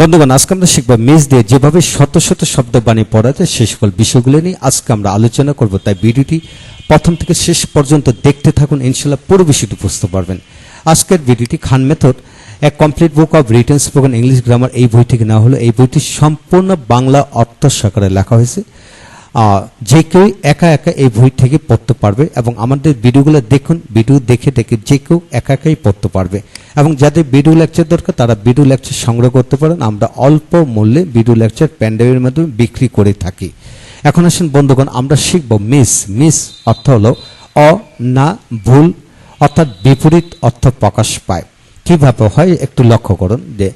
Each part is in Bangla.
বন্ধুগণ, আজকে আমরা শিখব মিস দিয়ে যেভাবে শত শত শব্দ বানিয়ে পড়া যায় সেই সকল বিষয়গুলো নিয়ে আজকে আমরা আলোচনা করব। তাই ভিডিওটি প্রথম থেকে শেষ পর্যন্ত দেখতে থাকুন, ইনশাআল্লাহ পুরো বিষয়টি বুঝতে পারবেন। আজকের ভিডিওটি খান মেথড এ complete book of written spoken English grammar এই বই থেকে নেওয়া হলো। এই বইটি সম্পূর্ণ বাংলা অর্থ সহকারে লেখা হয়েছে। যে কেউ একা একা এই বই থেকে পড়তে পারবে এবং আমাদের ভিডিওগুলো দেখুন, ভিডিও দেখে দেখে যে কেউ একা একাই পড়তে পারবে এবং যাদের ভিডিও লেকচার দরকার তারা ভিডিও লেকচার সংগ্রহ করতে পারেন। আমরা অল্প মূল্যে ভিডিও লেকচার প্যান্ডেলের মাধ্যমে বিক্রি করে থাকি। এখন আসুন বন্ধুগণ, আমরা শিখব মিস। মিস অর্থ হলো অ, না, ভুল অর্থাৎ বিপরীত অর্থ প্রকাশ পায়। কিভাবে হয় একটু লক্ষ্য করুন যে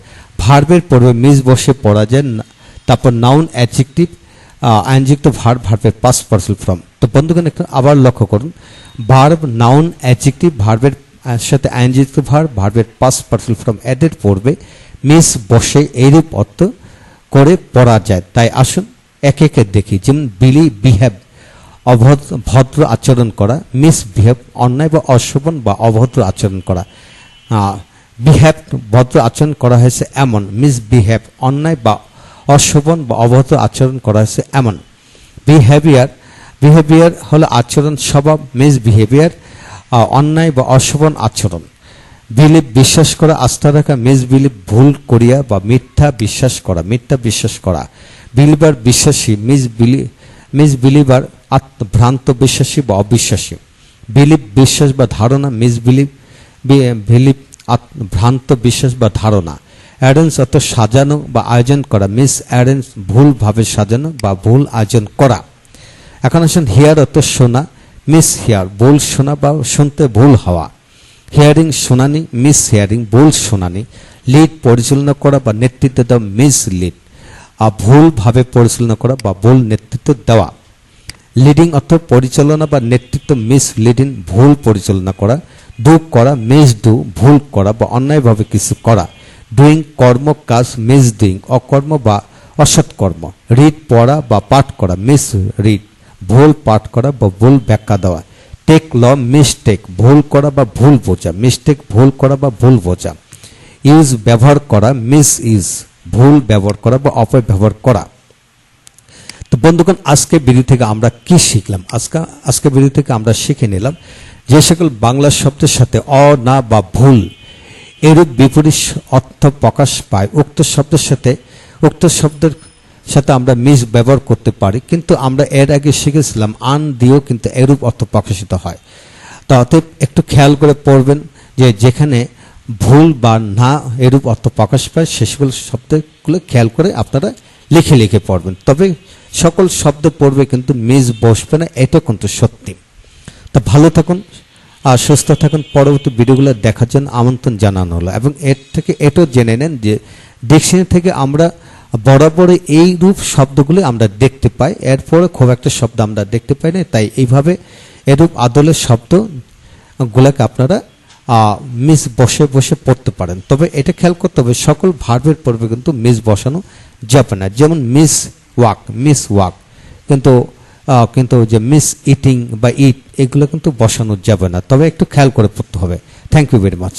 ভার্বের পূর্বে মিস বসে পড়া যায়, তারপর নাউন অ্যাডজেক্টিভ আইনযুক্ত ভার্ব, ভার্বের পাস্ট পার্সিয়াল ফর্ম। তো বন্ধুগণ একটু আবার লক্ষ্য করুন, ভার্ব, নাউন, অ্যাডজেক্টিভ, ভার্বের সাথে আইনযুক্ত ভার্ব, ভার্বের পাস্ট পার্সিয়াল ফর্ম এদের পূর্বে মিস বসে এইরূপ অর্থ করে পড়া যায়। তাই আসুন একে একে দেখি। যেমন বিলি, বিহেভ ভদ্র আচরণ করা, মিস বিহেভ অন্যায় বা অশোভন বা অভদ্র আচরণ করা। বিহেভ ভদ্র আচরণ করা হয়েছে এমন, মিস বিহেভ অন্যায় বা অশোভন বা অভদ্র আচরণ করা হয়েছে এমন। বিহেভিয়ার, বিহেভিয়ার হলো আচরণ, স্বভাব। মিস বিহেভিয়ার অন্যায় বা অশোভন আচরণ। বিলিভ বিশ্বাস করা, আস্থা রাখা। মিস বিলিভ ভুল করিয়া বা মিথ্যা বিশ্বাস করা, মিথ্যা বিশ্বাস করা। বিলিভার বিশ্বাসী, মিস বিলিভার ভ্রান্ত বিশ্বাসী বা অবিশ্বাসী। বিলিভ বিশ্বাস বা ধারণা, মিস বিলিভ ভ্রান্ত বিশ্বাস বা ধারণা। অ্যারেঞ্জ অর্থ সাজানো বা আয়োজন করা, মিস অ্যারেঞ্জ ভুলভাবে সাজানো বা ভুল আয়োজন করা। এখন আসুন হিয়ার অর্থ শোনা, মিস হিয়ার ভুল শোনা বা শুনতে ভুল হওয়া। হিয়ারিং শুনানি, মিস হিয়ারিং ভুল শুনানি। লিড পরিচালনা করা বা নেতৃত্ব দেওয়া, মিস লিড ভুলভাবে পরিচালনা করা বা ভুল নেতৃত্ব দেওয়া। লিডিং অর্থ পরিচালনা বা নেতৃত্ব, মিস লিডিং ভুল পরিচালনা করা। ডু করা, মিস ডু ভুল করা বা অন্যায়ভাবে কিছু করা। ডুইং কর্ম কাজ, মিস ডুইং অকর্ম বা অসৎ কর্ম। রিড পড়া বা পাঠ করা, মিস রিড ভুল পাঠ করা বা ভুল ব্যাখ্যা দেওয়া। টেক ল, মিসটেক ভুল করা বা ভুল বোঝা, মিসটেক ভুল করা বা ভুল বোঝা। ইউজ ব্যবহার করা, মিস ইউজ ভুল ব্যবহার করা বা অপব্যবহার করা। তো বন্ধুগণ, আজকে ভিডিও থেকে আমরা কি শিখলাম? আজকে ভিডিও থেকে আমরা শিখে নিলাম যে সকল বাংলা শব্দের সাথে অ, না বা ভুল এরূপ বিপরীত অর্থ প্রকাশ পায়, উক্ত শব্দের সাথে আমরা মিস ব্যবহার করতে পারি। কিন্তু আমরা এর আগে শিখেছিলাম আন দিয়েও কিন্তু এরূপ অর্থ প্রকাশিত হয়। তো অতএব একটু খেয়াল করে পড়বেন যে যেখানে ভুল বা না এরূপ অর্থ প্রকাশ পায় সে সকল শব্দগুলো খেয়াল করে আপনারা লিখে লিখে পড়বেন। তবে সকল শব্দ পড়বে কিন্তু মিস বসবে না, এটা কিন্তু সত্যি। তো ভালো থাকুন আর সুস্থ থাকুন। পরবর্তী ভিডিওগুলো দেখার জন্য আমন্ত্রণ জানানো হলো এবং এর থেকে এটাও জেনে নেন যে ডিকশনারি থেকে আমরা বরাবর এই রূপ শব্দগুলো আমরা দেখতে পাই, এরপরে খুব একটা শব্দ আমরা দেখতে পাই না। তাই এইভাবে এরূপ আদলের শব্দগুলোকে আপনারা মিস বসে বসে পড়তে পারেন। তবে এটা খেয়াল করতে হবে সকল ভার্বের পূর্বে কিন্তু মিস বসানো যাবে না। যেমন মিস ওয়াক, মিস ওয়াক কিন্তু যে মিস ইটিং বা ইট এগুলো কিন্তু বসানো যাবে না। তবে একটু খেয়াল করে পড়তে হবে। Thank you very much.